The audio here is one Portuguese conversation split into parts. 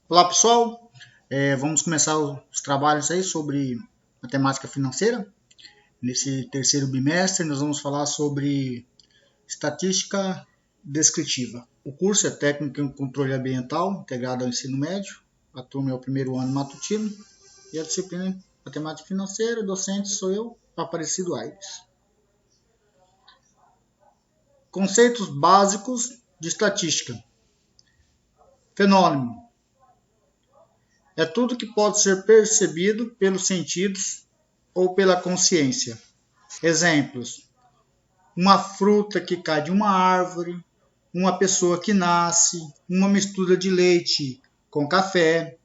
Olá pessoal, vamos começar os trabalhos aí sobre matemática financeira. Nesse terceiro bimestre nós vamos falar sobre estatística descritiva. O curso é técnico em controle ambiental integrado ao ensino médio. A turma é o primeiro ano matutino e a disciplina é matemática financeira. O docente sou eu, Aparecido Aires. Conceitos básicos de estatística. Fenômeno. É tudo que pode ser percebido pelos sentidos ou pela consciência. Exemplos: uma fruta que cai de uma árvore, uma pessoa que nasce, uma mistura de leite com café,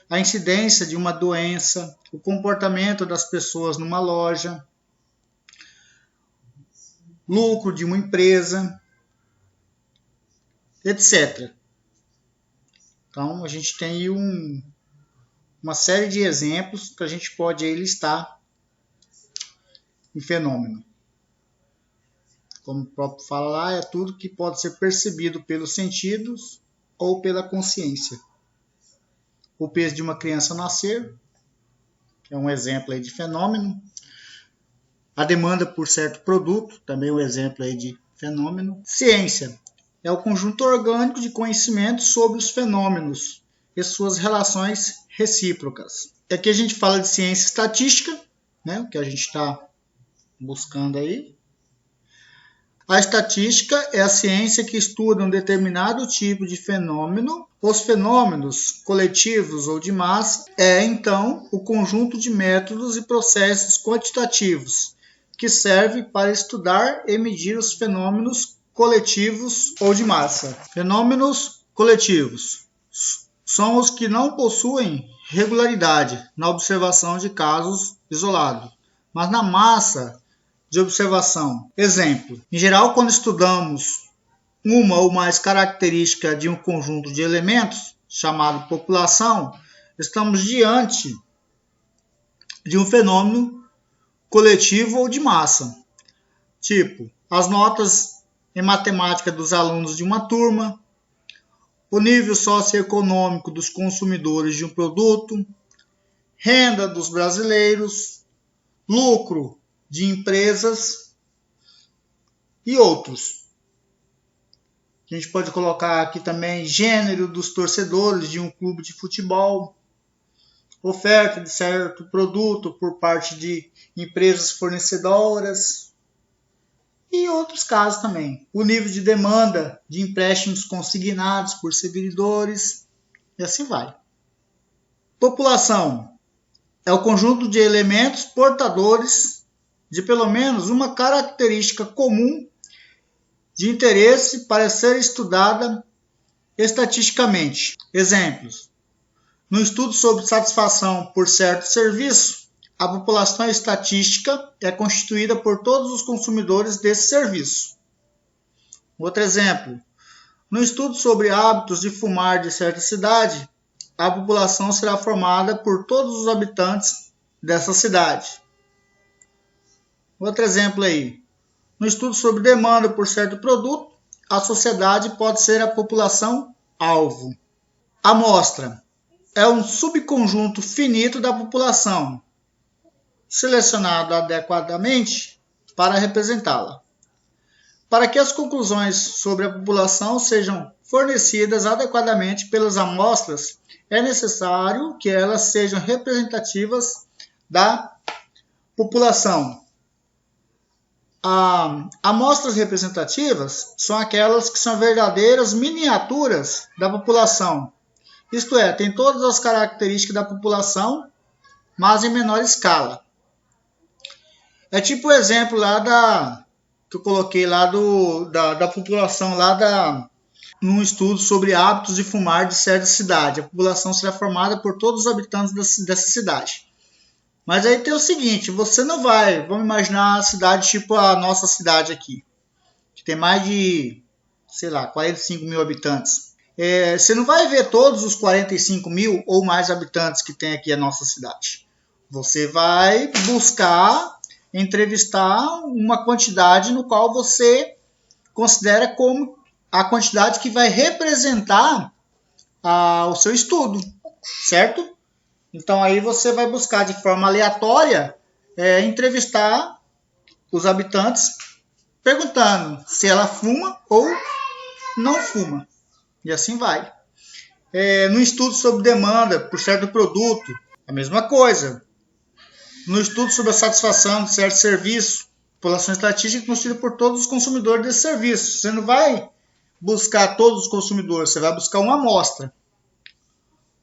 a incidência de uma doença, o comportamento das pessoas numa loja, lucro de uma empresa, etc. Então, a gente tem aí uma série de exemplos que a gente pode aí listar em fenômeno. Como o próprio fala lá, é tudo que pode ser percebido pelos sentidos ou pela consciência. O peso de uma criança nascer, que é um exemplo aí de fenômeno. A demanda por certo produto, também um exemplo aí de fenômeno. Ciência é o conjunto orgânico de conhecimentos sobre os fenômenos e suas relações recíprocas. E aqui a gente fala de ciência estatística, né, o que a gente está buscando aí. A estatística é a ciência que estuda um determinado tipo de fenômeno. Os fenômenos coletivos ou de massa é, então, o conjunto de métodos e processos quantitativos que serve para estudar e medir os fenômenos coletivos ou de massa. Fenômenos coletivos são os que não possuem regularidade na observação de casos isolados, mas na massa de observação. Exemplo: em geral, quando estudamos uma ou mais características de um conjunto de elementos, chamado população, estamos diante de um fenômeno coletivo ou de massa. Tipo, as notas em matemática dos alunos de uma turma, o nível socioeconômico dos consumidores de um produto, renda dos brasileiros, lucro de empresas e outros. A gente pode colocar aqui também gênero dos torcedores de um clube de futebol, oferta de certo produto por parte de empresas fornecedoras e outros casos também. O nível de demanda de empréstimos consignados por servidores e assim vai. População é o conjunto de elementos portadores de pelo menos uma característica comum de interesse para ser estudada estatisticamente. Exemplos: no estudo sobre satisfação por certo serviço, a população estatística é constituída por todos os consumidores desse serviço. Outro exemplo: no estudo sobre hábitos de fumar de certa cidade, a população será formada por todos os habitantes dessa cidade. Outro exemplo aí: no estudo sobre demanda por certo produto, a sociedade pode ser a população-alvo. Amostra é um subconjunto finito da população, selecionado adequadamente para representá-la. Para que as conclusões sobre a população sejam fornecidas adequadamente pelas amostras, é necessário que elas sejam representativas da população. Amostras representativas são aquelas que são verdadeiras miniaturas da população. Isto é, tem todas as características da população, mas em menor escala. É tipo o exemplo lá que eu coloquei lá da população lá num estudo sobre hábitos de fumar de certa cidade. A população será formada por todos os habitantes dessa cidade. Mas aí tem o seguinte, você não vai, vamos imaginar a cidade tipo a nossa cidade aqui, que tem mais de, 45 mil habitantes. Você não vai ver todos os 45 mil ou mais habitantes que tem aqui a nossa cidade. Você vai buscar entrevistar uma quantidade no qual você considera como a quantidade que vai representar o seu estudo, certo? Então aí você vai buscar de forma aleatória entrevistar os habitantes perguntando se ela fuma ou não fuma. E assim vai. No estudo sobre demanda por certo produto, a mesma coisa. No estudo sobre a satisfação de certo serviço, população estatística constituída por todos os consumidores desse serviço. Você não vai buscar todos os consumidores, você vai buscar uma amostra.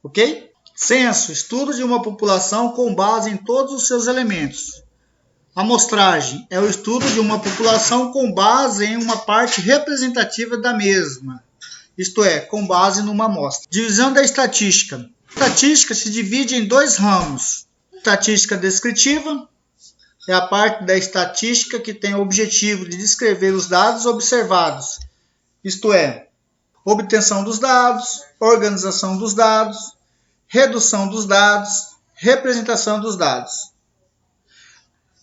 Ok? Censo, estudo de uma população com base em todos os seus elementos. Amostragem é o estudo de uma população com base em uma parte representativa da mesma, isto é, com base numa amostra. Divisão da estatística. A estatística se divide em dois ramos. Estatística descritiva é a parte da estatística que tem o objetivo de descrever os dados observados, isto é, obtenção dos dados, organização dos dados, redução dos dados, representação dos dados.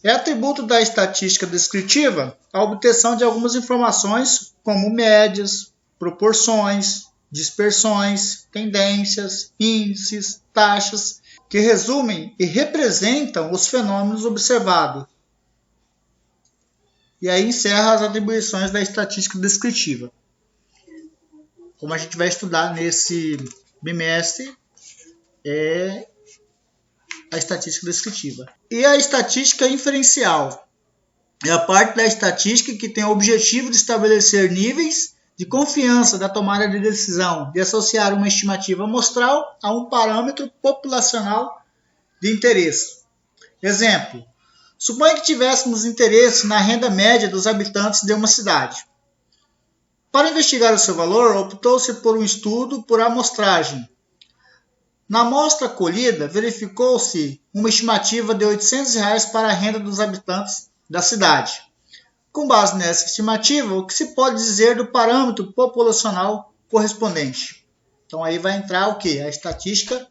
É atributo da estatística descritiva a obtenção de algumas informações como médias, proporções, dispersões, tendências, índices, taxas, que resumem e representam os fenômenos observados. E aí encerra as atribuições da estatística descritiva. Como a gente vai estudar nesse bimestre, é a estatística descritiva. E a estatística inferencial é a parte da estatística que tem o objetivo de estabelecer níveis de confiança da tomada de decisão, de associar uma estimativa amostral a um parâmetro populacional de interesse. Exemplo, suponha que tivéssemos interesse na renda média dos habitantes de uma cidade. Para investigar o seu valor, optou-se por um estudo por amostragem. Na amostra colhida, verificou-se uma estimativa de R$ 800 para a renda dos habitantes da cidade. Com base nessa estimativa, o que se pode dizer do parâmetro populacional correspondente? Então aí vai entrar o quê? A estatística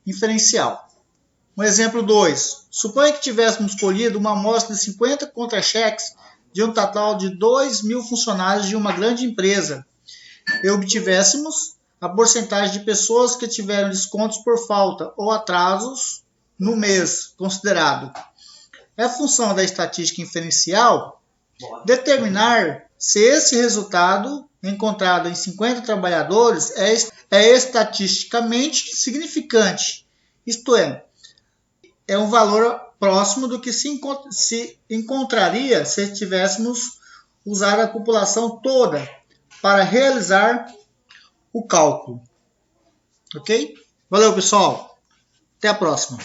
inferencial. Um exemplo 2. Suponha que tivéssemos colhido uma amostra de 50 contra-cheques de um total de 2.000 funcionários de uma grande empresa e obtivéssemos a porcentagem de pessoas que tiveram descontos por falta ou atrasos no mês considerado. É função da estatística inferencial determinar se esse resultado encontrado em 50 trabalhadores é estatisticamente significante, isto é um valor próximo do que se encontraria se tivéssemos usado a população toda para realizar o cálculo. Ok? Valeu, pessoal. Até a próxima.